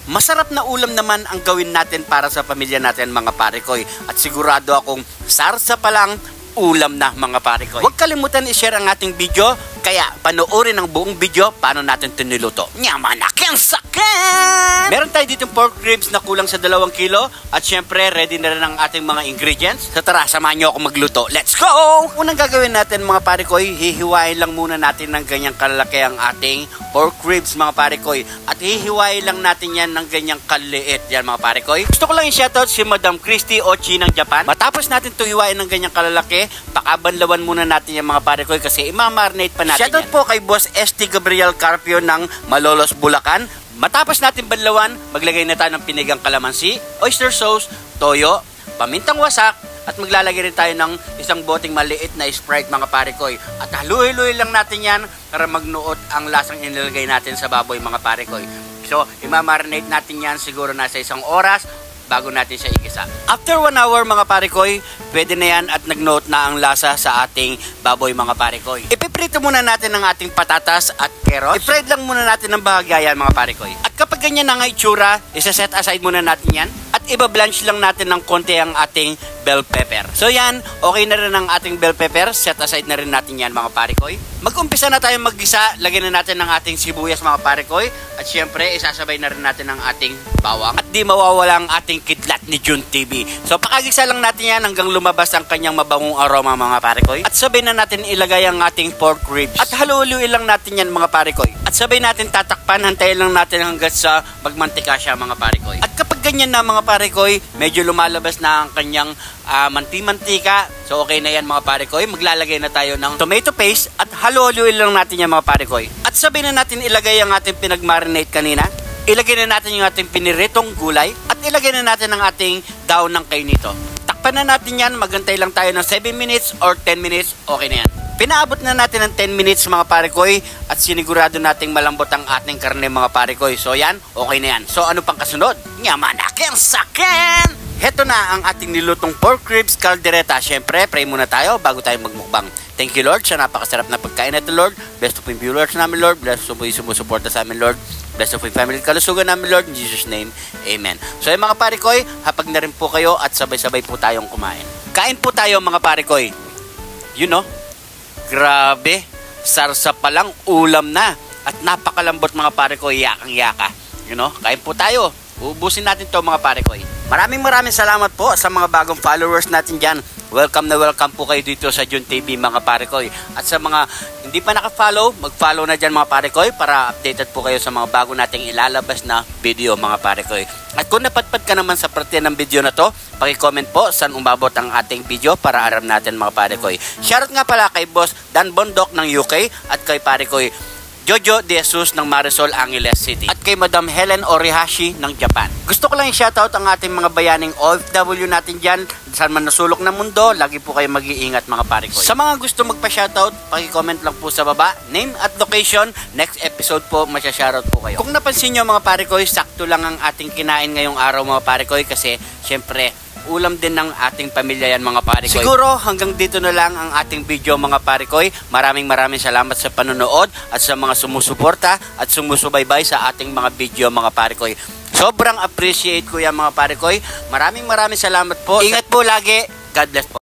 Masarap na ulam naman ang gawin natin para sa pamilya natin mga pare ko. At sigurado akong sarsa pa lang ulam na mga pare ko. Huwag kalimutan i-share ang ating video, kaya panoorin ang buong video paano natin ito niluto. Nyamanak ang sakit! Meron tayo ditong pork ribs na kulang sa 2 kilo at syempre ready na rin ang ating mga ingredients. So tara, samahan nyo ako magluto. Let's go! Unang gagawin natin mga pare ko, hihiwain lang muna natin ng ganyang kalalaki ang ating pork ribs mga pare ko. At hihiwain lang natin yan ng ganyang kaliit yan mga pare ko. Gusto ko lang i-shoutout si Madam Christy Ochi ng Japan. Matapos natin ito hiwain ng ganyang kalalaki, pakabanlawan muna natin yung mga pare ko kasi imamarinate pa natin. Shoutout po kay Boss ST Gabriel Carpio ng Malolos, Bulacan. Matapos natin banlawan, maglagay na tayo ng pinigang kalamansi, oyster sauce, toyo, pamintang wasak, at maglalagay rin tayo ng isang boteng maliit na Sprite mga pare ko. At haluhi-luhi lang natin yan para magnuot ang lasang inilagay natin sa baboy mga pare ko. So, imamarinate natin yan siguro nasa 1 oras bago natin siya igisa. After 1 hour mga pare ko, pwede na yan at nag-note na ang lasa sa ating baboy mga pare ko. Ipiprito muna natin ang ating patatas at carrots. I-fried lang muna natin ng bahagya yan mga pare ko. At kapag ganyan na nga itsura, isa-set aside muna natin yan. At iba-blanch lang natin ng konti ang ating bell pepper. So yan, okay na rin ang ating bell pepper. Set aside na rin natin yan mga pare ko. Mag-umpisa na tayo mag-gisa. Lagyan na natin ng ating sibuyas mga pare ko. At syempre, isasabay na rin natin ang ating bawang. At di mawawala ang ating kidlat ni Jun TV. So pakagisa lang natin yan hanggang lumabas ang kanyang mabangong aroma mga pare ko. At sabay na natin ilagay ang ating pork ribs. At haluhuluin lang natin yan mga pare ko. At sabay natin tatakpan, hantayin lang natin hanggang sa magmantika siya mga pare ko. At kapag ganyan na mga pare ko, medyo lumalabas na ang kanyang manti-mantika. So okay na yan mga pare ko. Maglalagay na tayo ng tomato paste at haluhuluin lang natin yan mga pare ko. At sabay na natin ilagay ang ating pinag-marinate kanina. Ilagay na natin yung ating piniritong gulay at ilagay na natin ang ating daon ng kainito. Takpan na natin yan, magantay lang tayo ng 7 minutes or 10 minutes, okay na yan. Pinaabot na natin ng 10 minutes mga pare ko at sinigurado nating malambot ang ating karne mga pare ko. So yan, okay na yan. So ano pang kasunod? Nyamanak ang sakin! Heto na ang ating nilutong pork ribs caldereta. Siyempre, pray muna tayo bago tayo magmukbang. Thank you Lord sa napakasarap na pagkain na ito Lord. Bless po yung viewers namin Lord. Bless po yung sumusuporta sa amin Lord. Bless po yung family kalusugan namin Lord. In Jesus name, Amen. So yung mga pare ko, hapag na rin po kayo at sabay-sabay po tayong kumain. Kain po tayo mga pare ko. You know, grabe, sarsa pa lang ulam na. At napakalambot mga pare ko, yakang-yaka. You know, kain po tayo. Ubusin natin to mga pare ko. Maraming salamat po sa mga bagong followers natin dyan. Welcome na welcome po kayo dito sa Jun TV mga pare ko. At sa mga hindi pa naka-follow, mag-follow na dyan mga pare ko para updated po kayo sa mga bago nating ilalabas na video mga pare ko. At kung napadpad ka naman sa parte ng video na to, paki-comment po saan umabot ang ating video para aram natin mga pare ko. Shoutout nga pala kay Boss Dan Bondok ng UK at kay pare ko Jojo De Jesus ng Marisol, Angeles City. At kay Madam Helen Orihashi ng Japan. Gusto ko lang i-shoutout ang ating mga bayaning OFW natin dyan. Saan man nasulok ng mundo, lagi po kayo mag-iingat mga pare ko. Sa mga gusto magpa-shoutout, paki-comment lang po sa baba. Name at location. Next episode po, masya-shoutout po kayo. Kung napansin nyo mga pare ko, sakto lang ang ating kinain ngayong araw mga pare ko. Kasi syempre, ulam din ng ating pamilya yan mga pare ko. Siguro hanggang dito na lang ang ating video mga pare ko. Maraming salamat sa panonood at sa mga sumusuporta at sumusubaybay sa ating mga video mga pare ko. Sobrang appreciate ko yan mga pare ko. Maraming salamat po. Ingat po lagi. God bless po.